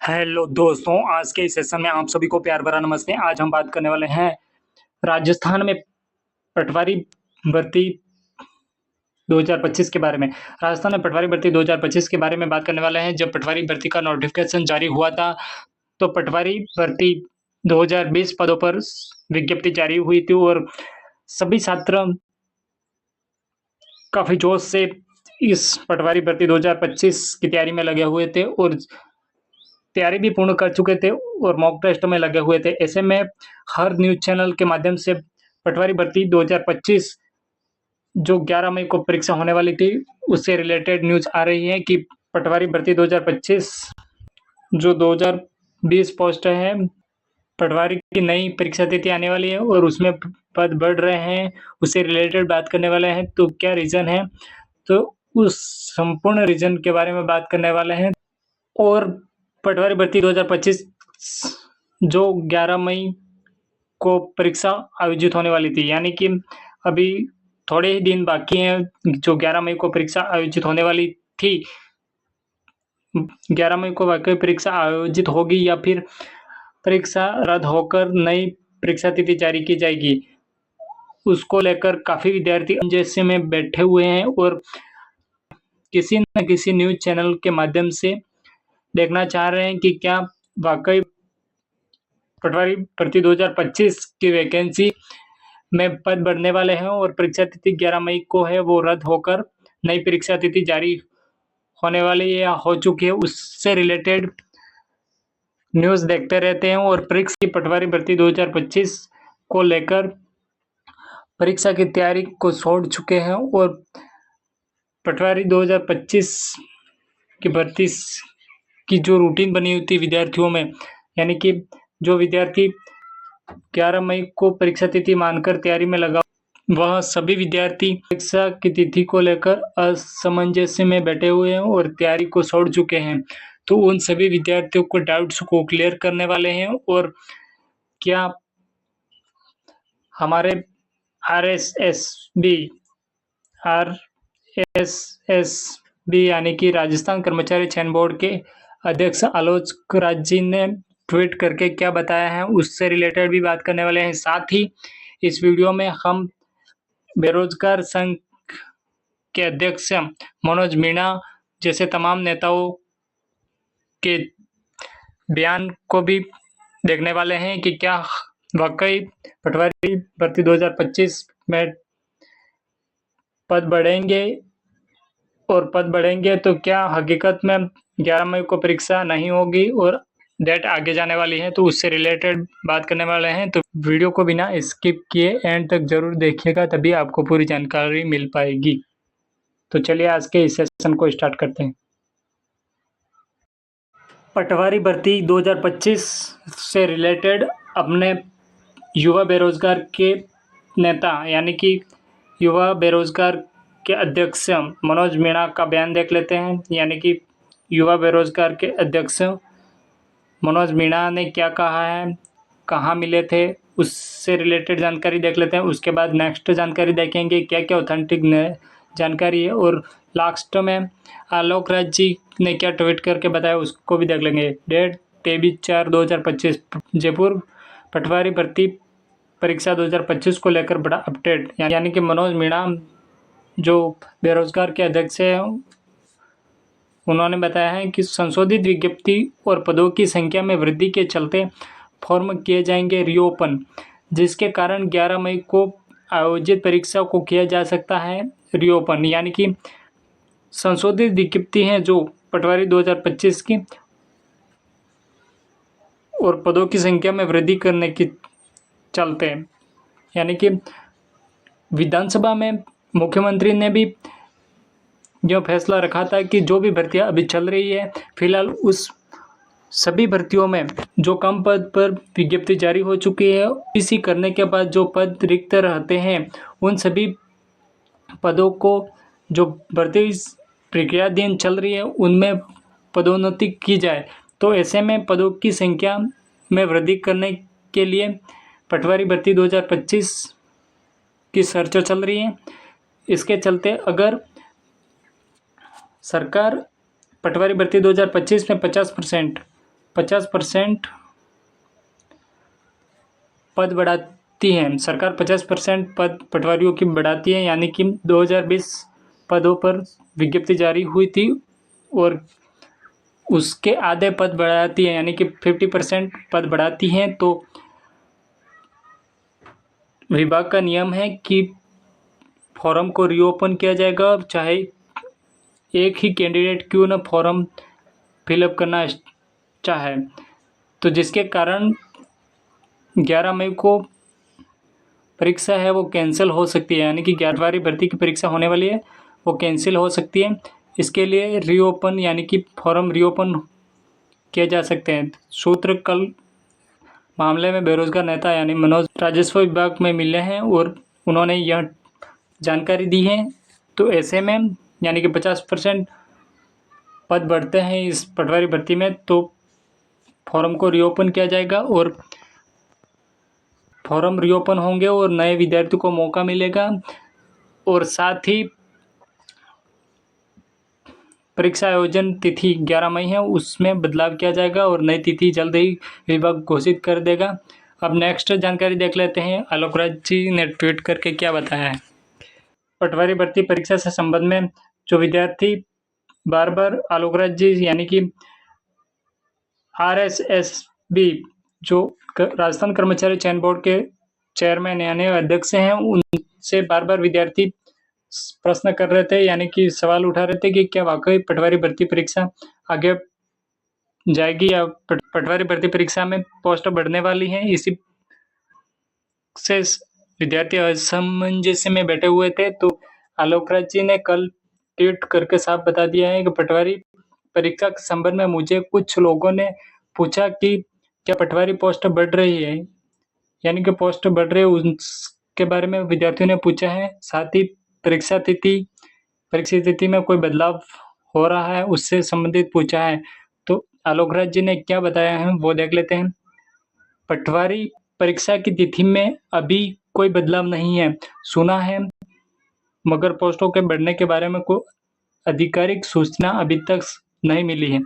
Hello दोस्तों, आज के इस सेशन में आप सभी को प्यार भरा नमस्ते। आज हम बात करने वाले हैं राजस्थान में पटवारी भर्ती 2025 के बारे में। राजस्थान में पटवारी भर्ती 2025 के बारे में बात करने वाले हैं। जब पटवारी भर्ती का नोटिफिकेशन जारी हुआ था तो पटवारी भर्ती 2020 पदों पर विज्ञप्ति जारी हुई थी और सभी छात्र काफ़ी जोश से इस पटवारी भर्ती 2025 की तैयारी में लगे हुए थे और तैयारी भी पूर्ण कर चुके थे और मॉक टेस्ट में लगे हुए थे। ऐसे में हर न्यूज़ चैनल के माध्यम से पटवारी भर्ती 2025 जो 11 मई को परीक्षा होने वाली थी, उससे रिलेटेड न्यूज़ आ रही है कि पटवारी भर्ती 2025 जो 2020 पोस्ट है, पटवारी की नई परीक्षा तिथि आने वाली है और उसमें पद बढ़ रहे हैं, उससे रिलेटेड बात करने वाले हैं। तो क्या रीज़न है, तो उस संपूर्ण रीज़न के बारे में बात करने वाले हैं। और पटवारी भर्ती 2025 जो 11 मई को परीक्षा आयोजित होने वाली थी, यानी कि अभी थोड़े ही दिन बाकी हैं जो 11 मई को परीक्षा आयोजित होने वाली थी। 11 मई को वाकई परीक्षा आयोजित होगी या फिर परीक्षा रद्द होकर नई परीक्षा तिथि जारी की जाएगी, उसको लेकर काफ़ी विद्यार्थी जैसे में बैठे हुए हैं और किसी न किसी न्यूज़ चैनल के माध्यम से देखना चाह रहे हैं कि क्या वाकई पटवारी भर्ती 2025 की वैकेंसी में पद बढ़ने वाले हैं और परीक्षा तिथि 11 मई को है, वो रद्द होकर नई परीक्षा तिथि जारी होने वाली है या हो चुकी है, उससे रिलेटेड न्यूज़ देखते रहते हैं। और परीक्षा की पटवारी भर्ती 2025 को लेकर परीक्षा की तैयारी को छोड़ चुके हैं और पटवारी 2025 की भर्ती की जो रूटीन बनी हुई थी विद्यार्थियों में, यानी कि जो विद्यार्थी 11 मई को परीक्षा तिथि मानकर तैयारी में लगा, वह सभी विद्यार्थी परीक्षा की तिथि को लेकर असमंजस में बैठे हुए हैं और तैयारी को छोड़ चुके हैं। तो उन सभी विद्यार्थियों को डाउट्स को क्लियर करने वाले हैं और क्या हमारे आरएसएसबी यानी कि राजस्थान कर्मचारी चयन बोर्ड के अध्यक्ष आलोक राज जी ने ट्वीट करके क्या बताया है, उससे रिलेटेड भी बात करने वाले हैं। साथ ही इस वीडियो में हम बेरोजगार संघ के अध्यक्ष मनोज मीणा जैसे तमाम नेताओं के बयान को भी देखने वाले हैं कि क्या वाकई पटवारी भर्ती 2025 में पद बढ़ेंगे और पद बढ़ेंगे तो क्या हकीकत में 11 मई को परीक्षा नहीं होगी और डेट आगे जाने वाली है, तो उससे रिलेटेड बात करने वाले हैं। तो वीडियो को बिना स्किप किए एंड तक ज़रूर देखिएगा, तभी आपको पूरी जानकारी मिल पाएगी। तो चलिए आज के इस सेशन को स्टार्ट करते हैं। पटवारी भर्ती 2025 से रिलेटेड अपने युवा बेरोजगार के नेता यानी कि युवा बेरोजगार के अध्यक्ष मनोज मीणा का बयान देख लेते हैं। यानी कि युवा बेरोजगार के अध्यक्ष मनोज मीणा ने क्या कहा है, कहाँ मिले थे, उससे रिलेटेड जानकारी देख लेते हैं। उसके बाद नेक्स्ट जानकारी देखेंगे क्या क्या ऑथेंटिक जानकारी है और लास्ट में आलोक राज जी ने क्या ट्वीट करके बताया, उसको भी देख लेंगे। डेट 23/4/2025 जयपुर पटवारी भर्ती परीक्षा 2025 को लेकर बड़ा अपडेट। यानी कि मनोज मीणा जो बेरोजगार के अध्यक्ष हैं, उन्होंने बताया है कि संशोधित विज्ञप्ति और पदों की संख्या में वृद्धि के चलते फॉर्म किए जाएंगे रीओपन, जिसके कारण 11 मई को आयोजित परीक्षा को किया जा सकता है रीओपन। यानी कि संशोधित विज्ञप्ति हैं जो पटवारी 2025 की और पदों की संख्या में वृद्धि करने के चलते, यानी कि विधानसभा में मुख्यमंत्री ने भी जो फैसला रखा था कि जो भी भर्तियां अभी चल रही है फिलहाल, उस सभी भर्तियों में जो कम पद पर विज्ञप्ति जारी हो चुकी है, इसी करने के बाद जो पद रिक्त रहते हैं उन सभी पदों को जो भर्ती प्रक्रियाधीन चल रही है उनमें पदोन्नति की जाए। तो ऐसे में पदों की संख्या में वृद्धि करने के लिए पटवारी भर्ती 2025 की चर्चा चल रही है। इसके चलते अगर सरकार पटवारी भर्ती 2025 में 50% 50% पद बढ़ाती है। सरकार 50% पद पटवारियों की बढ़ाती है, यानी कि 2020 पदों पर विज्ञप्ति जारी हुई थी और उसके आधे पद बढ़ाती है, यानी कि 50% पद बढ़ाती हैं। तो विभाग का नियम है कि फॉर्म को रीओपन किया जाएगा, चाहे एक ही कैंडिडेट क्यों ना फॉर्म फिलअप करना चाहे। तो जिसके कारण 11 मई को परीक्षा है वो कैंसिल हो सकती है, यानी कि 11वीं भर्ती की परीक्षा होने वाली है वो कैंसिल हो सकती है। इसके लिए रीओपन यानी कि फॉर्म रीओपन किए जा सकते हैं। सूत्र कल मामले में बेरोजगार नेता यानी मनोज राजस्व विभाग में मिले हैं और उन्होंने यह जानकारी दी है। तो ऐसे में यानी कि 50% पद बढ़ते हैं इस पटवारी भर्ती में, तो फॉर्म को रीओपन किया जाएगा और फॉर्म रीओपन होंगे और नए विद्यार्थियों को मौका मिलेगा। और साथ ही परीक्षा आयोजन तिथि 11 मई है, उसमें बदलाव किया जाएगा और नई तिथि जल्द ही विभाग घोषित कर देगा। अब नेक्स्ट जानकारी देख लेते हैं, आलोक राज जी ने ट्वीट करके क्या बताया है। पटवारी भर्ती परीक्षा से संबंध में जो विद्यार्थी बार बार आलोक राज जी यानी कि RSSB जो राजस्थान कर्मचारी चयन बोर्ड के चेयरमैन यानी अध्यक्ष हैं, उनसे बार बार विद्यार्थी प्रश्न कर रहे थे, यानी कि सवाल उठा रहे थे कि क्या वाकई पटवारी भर्ती परीक्षा आगे जाएगी या पटवारी भर्ती परीक्षा में पोस्ट बढ़ने वाली है। इसी से विद्यार्थी असमंजस में बैठे हुए थे। तो आलोक राज जी ने कल ट्वीट करके साफ बता दिया है कि पटवारी परीक्षा के संबंध में मुझे कुछ लोगों ने पूछा कि क्या पटवारी पोस्ट बढ़ रही है, यानी कि पोस्ट बढ़ रही है, उसके बारे में विद्यार्थियों ने पूछा है। साथ ही परीक्षा तिथि में कोई बदलाव हो रहा है उससे संबंधित पूछा है। तो आलोक राज जी ने क्या बताया है वो देख लेते हैं। पटवारी परीक्षा की तिथि में अभी कोई बदलाव नहीं है, सुना है, मगर पोस्टों के बढ़ने के बारे में कोई आधिकारिक सूचना अभी तक नहीं मिली है।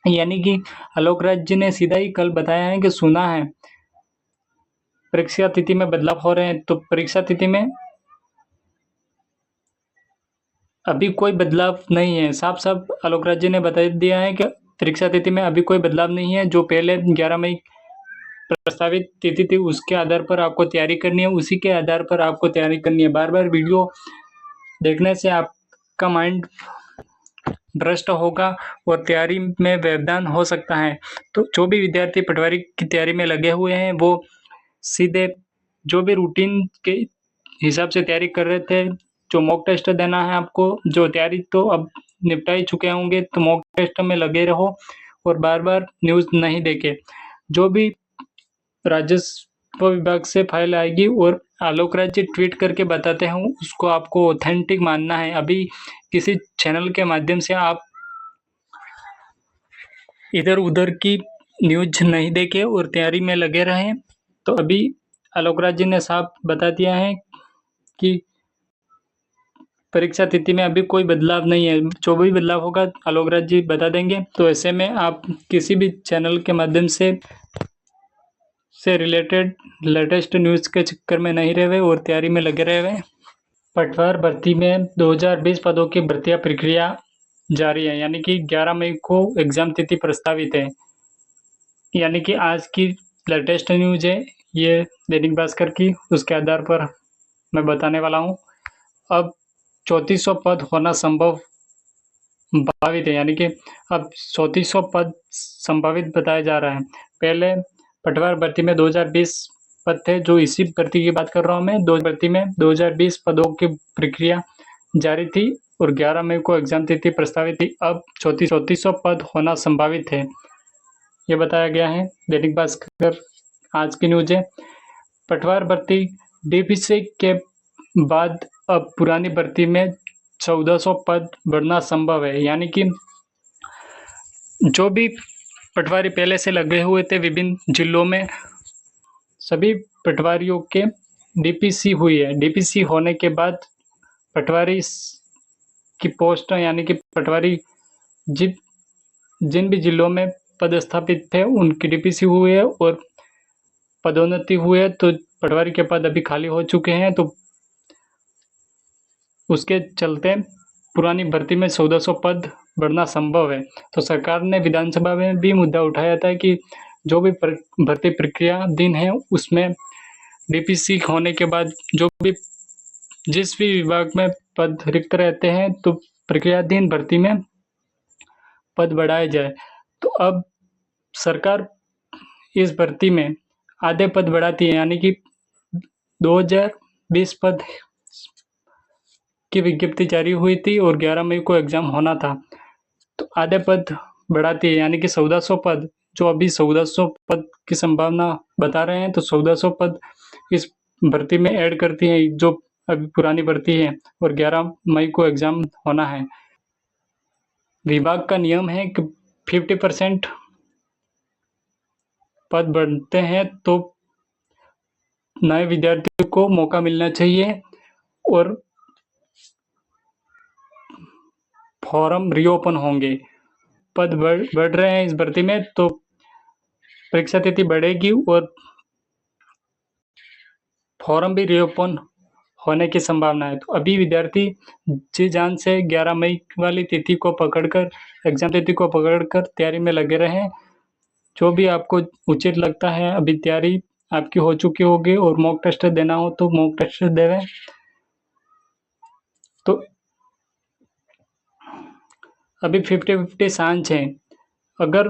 यानी कि आलोक राज जी ने सीधा ही कल बताया है कि सुना है परीक्षा तिथि में बदलाव हो रहे हैं। तो परीक्षा तिथि में अभी कोई बदलाव नहीं है, साफ साफ आलोक राज जी ने बता दिया है कि परीक्षा तिथि में अभी कोई बदलाव नहीं है। जो पहले 11 मई प्रस्तावित तिथि थी उसके आधार पर आपको तैयारी करनी है, उसी के आधार पर आपको तैयारी करनी है। बार बार वीडियो देखने से आपका माइंड भ्रष्ट होगा और तैयारी में व्यवधान हो सकता है। तो जो भी विद्यार्थी पटवारी की तैयारी में लगे हुए हैं वो सीधे जो भी रूटीन के हिसाब से तैयारी कर रहे थे, जो मॉक टेस्ट देना है आपको, जो तैयारी तो अब निपटा ही चुके होंगे, तो मॉक टेस्ट में लगे रहो और बार बार न्यूज़ नहीं देखे। जो भी राजस्व विभाग से फाइल आएगी और आलोक राज जी ट्वीट करके बताते हैं उसको आपको ऑथेंटिक मानना है। अभी किसी चैनल के माध्यम से आप इधर उधर की न्यूज़ नहीं देखे और तैयारी में लगे रहें। तो अभी आलोक राज जी ने साफ बता दिया है कि परीक्षा तिथि में अभी कोई बदलाव नहीं है, जो भी बदलाव होगा आलोक राज जी बता देंगे। तो ऐसे में आप किसी भी चैनल के माध्यम से रिलेटेड लेटेस्ट न्यूज़ के चक्कर में नहीं रहे और तैयारी में लगे रहे। पटवार भर्ती में 2020 पदों की भर्तियां प्रक्रिया जारी है, यानी कि 11 मई को एग्जाम तिथि प्रस्तावित है। यानी कि आज की लेटेस्ट न्यूज़ है ये दैनिक भास्कर की, उसके आधार पर मैं बताने वाला हूँ। अब 3400 पद होना संभावित है, यानी कि अब 3400 पद संभावित बताया जा रहा है। पहले पटवार भर्ती में 2020 पद थे, जो इसी भर्ती की बात कर रहा हूँ मैं। दो भर्ती में 2020 पदों की प्रक्रिया जारी थी और 11 मई को एग्जाम तिथि प्रस्तावित थी। अब 3400 पद होना संभावित है, ये बताया गया है। दैनिक भास्कर आज की न्यूज़ है। पटवार भर्ती डीपीसी के बाद अब पुरानी भर्ती में 1400 पद बढ़ना संभव है, यानी कि जो भी पटवारी पहले से लगे हुए थे विभिन्न जिलों में, सभी पटवारियों के डीपीसी हुई है। डीपीसी होने के बाद पटवारी की पोस्ट यानी कि पटवारी जिन भी जिलों में पदस्थापित थे उनकी डीपीसी हुई है और पदोन्नति हुई है, तो पटवारी के पद अभी खाली हो चुके हैं। तो उसके चलते पुरानी भर्ती में 1400 पद बढ़ना संभव है। तो सरकार ने विधानसभा में भी मुद्दा उठाया था कि जो भी भर्ती प्रक्रियाधीन है उसमें डीपीसी होने के बाद जो भी जिस भी विभाग में पद रिक्त रहते हैं तो प्रक्रियाधीन भर्ती में पद बढ़ाए जाए। तो अब सरकार इस भर्ती में आधे पद बढ़ाती है, यानी कि 2020 पद की विज्ञप्ति जारी हुई थी और 11 मई को एग्जाम होना था। तो आधे पद बढ़ाती है, यानी कि 1400 पद, जो अभी 1400 पद की संभावना बता रहे हैं, तो 1400 पद इस भर्ती में ऐड करती है जो अभी पुरानी भर्ती है, और 11 मई को एग्जाम होना है। विभाग का नियम है कि 50% पद बढ़ते हैं तो नए विद्यार्थियों को मौका मिलना चाहिए और फॉर्म रीओपन होंगे। पद बढ़ रहे हैं इस भर्ती में तो परीक्षा तिथि बढ़ेगी और फॉर्म भी रीओपन होने की संभावना है। तो अभी विद्यार्थी जी जान से 11 मई वाली तिथि को पकड़कर, एग्जाम तिथि को पकड़कर तैयारी में लगे रहें। जो भी आपको उचित लगता है, अभी तैयारी आपकी हो चुकी होगी और मॉक टेस्ट देना हो तो मॉक टेस्ट देवें। तो अभी 50-50 चांस है। अगर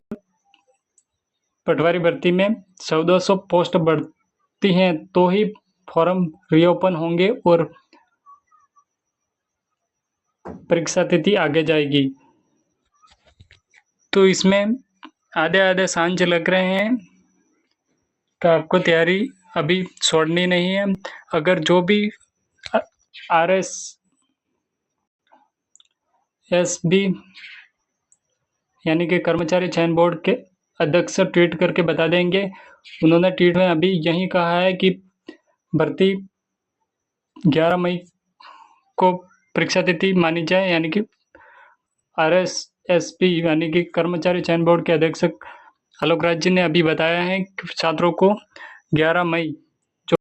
पटवारी भर्ती में 1400 पोस्ट बढ़ती हैं तो ही फॉर्म रीओपन होंगे और परीक्षा तिथि आगे जाएगी। तो इसमें आधे आधे सांझ लग रहे हैं, तो आपको तैयारी अभी छोड़नी नहीं है। अगर जो भी RSSB यानी कि कर्मचारी चयन बोर्ड के अध्यक्ष ट्वीट करके बता देंगे। उन्होंने ट्वीट में अभी यही कहा है कि भर्ती 11 मई को परीक्षा तिथि मानी जाए, यानी कि RSSB यानी कि कर्मचारी चयन बोर्ड के अध्यक्ष आलोक राज जी ने अभी बताया है कि छात्रों को 11 मई जो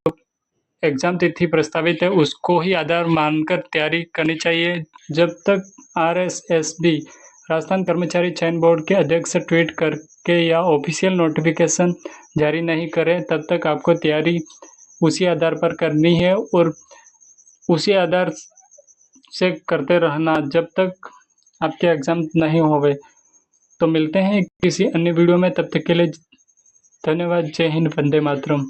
एग्जाम तिथि प्रस्तावित है उसको ही आधार मानकर तैयारी करनी चाहिए। जब तक RSSB राजस्थान कर्मचारी चयन बोर्ड के अध्यक्ष ट्वीट करके या ऑफिशियल नोटिफिकेशन जारी नहीं करे तब तक आपको तैयारी उसी आधार पर करनी है और उसी आधार से करते रहना जब तक आपके एग्जाम नहीं होवे। तो मिलते हैं किसी अन्य वीडियो में, तब तक के लिए धन्यवाद। जय हिंद, वंदे मातरम।